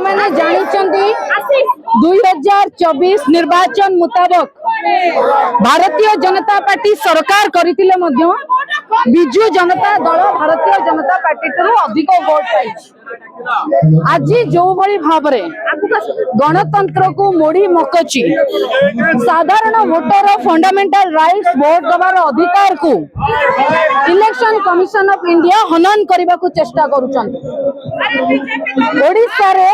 मैंने जानी 2024 निर्वाचन मुताबक भारतीय जनता पार्टी सरकार करथिले मध्य बिजू जनता दल भारतीय जनता पार्टी अधिक वोट पाई। आज जो भली भाव गणतंत्र को मोड़ी मकची साधारण वोटर फंडामेंटल राइट्स वोट दबार अधिकार को इलेक्शन कमिशन ऑफ इंडिया हनन करने को चेष्टा करुछन। ओडिशा रे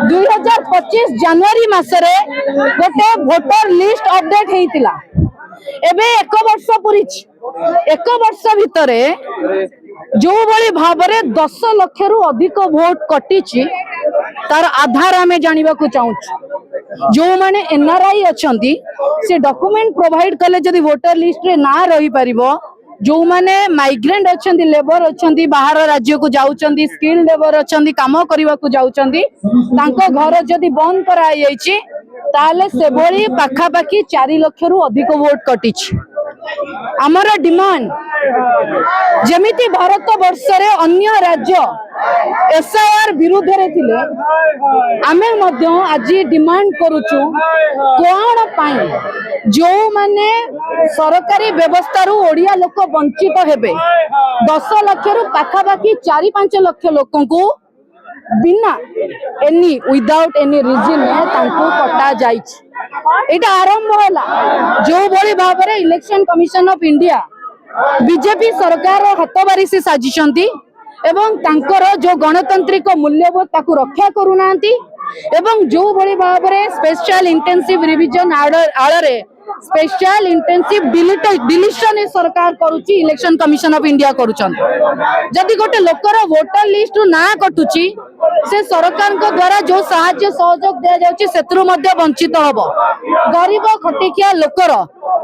2025 जनवरी मासरे गोटे वोटर लिस्ट अपडेट हेतिला। एबे एक वर्ष पुरी एक वर्ष भितरे जो भली भावरे 10 लाख रु अधिक वोट कटिछि तार आधार आमे जानिबा को चाहूँ। जो माने एनआरआई अछंती से डॉक्यूमेंट प्रोवाइड कले जदी वोटर लिस्ट रे ना रही परिबो। जो माने माइग्रेंट अछंती लेबर अछंती बाहर राज्य को जाउचंती स्किल लेबर अछंती काम करबा को जाउचंती तांको घर जदी बंद कराई जाईछि ताले से भली पाखा पाखी 4 लाख रु अधिक वोट कटिछि। आमर डिमांड जेमिति भारत वर्ष रे अन्य राज्य एसआईआर विरुद्ध रे थिले आमे मध्य आज डिमांड करूछु कोन पाई जो माने सरकारी व्यवस्था रु ओडिया लोक वंचित हेबे 10 लाख रु पाखा पाखी 4-5 लाख लोकन को बिना एनी विदाउट एनी रीजन तांको कटा जाइछि। एटा आरंभ होला जो भली भाबरे election commission of India BJP सरकार हाथबारी से साजिशंती एवं तांकर जो गणतांत्रिक मूल्यबोध ताकू रक्षा करूनांती एवं जो भली भाबरे स्पेशल इंटेंसिव रिवीजन आड़े स्पेशल इंटेंसिव डिलीशन सरकार करूची इलेक्शन कमिशन ऑफ इंडिया करूचन। जदि गोटे लोकर वोटर लिस्ट ना कटुची से सरकार को द्वारा जो साहाय्य सहयोग दिया जाउची सेत्रु मध्ये वंचित हबो। गरीब खटिकिया लोकर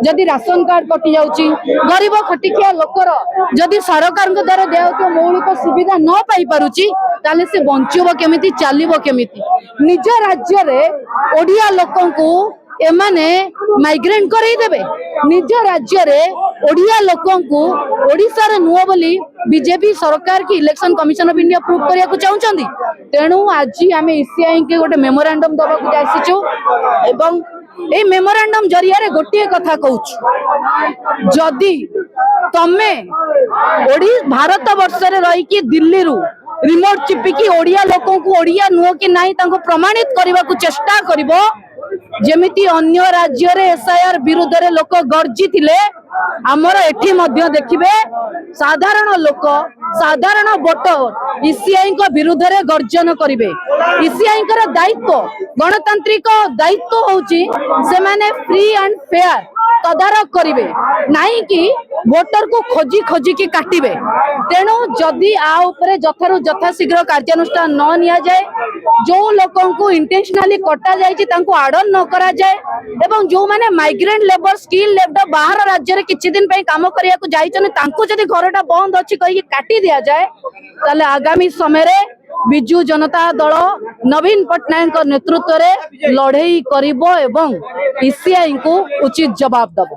जदि राशन कार्ड कटि जाउची गरीब खटिकिया लोकर जदि सरकार को द्वारा दिया मौलिक सुविधा न पाई पारुची ताले से बंचिबो केमिति चालिबो केमिति। निज राज्य रे ओडिया लोकन को एमाने माइग्रेंट करई देबे निज राज्य रे ओडिया लोकन को ओडिसा रे नुआ बोली बीजेपी सरकार की election commission of India prove करिया को चाहुचंदी। तेणु आज आमे ईसीआई के गोटे मेमोरेंडम दबा को जासिचो एवं ए मेमोरेंडम जरिया रे गोटे कथा कहूछु जदि तमे ओडी भारत वर्ष रे रही कि दिल्ली रु रिमोट चिपिकी ओडिया लोकन को ओडिया नुओ कि नाही तांको प्रमाणित करबा को चेष्टा करिवो जेमिति अन्य राज्य रे एसआईआर विरुद्ध रे लोक गर्जी थिले आमर एठी मध्य देखिबे साधारण लोक साधारण वोटर ईसीआई को विरुद्ध रे गर्जन करिवे। ईसीआई कर दायित्व गणतांत्रिक दायित्व होउची से माने फ्री एंड फेयर तदारक करिवे नाही कि वोटर को खोजी खोजी की काटिबे। तेणु जदि आ उपरे जथारु जथा शीघ्र कार्यानुष्ठान न निया जाए जो लोगों को इंटेंशनली कटा जाइछि तांको आडन न करा जाए एवं जो माने माइग्रेंट लेबर स्किल लेबर बाहर राज्य रे किछि दिन पई काम करिया को जाइछन तांको जदि घरटा बंद अछि कहि काटी दिया जाए ताले आगामी समय रे बिजू जनता दल नवीन पटनायक नेतृत्व रे लड़ाई करिवो एवं ईसीआई को उचित जवाब दबो।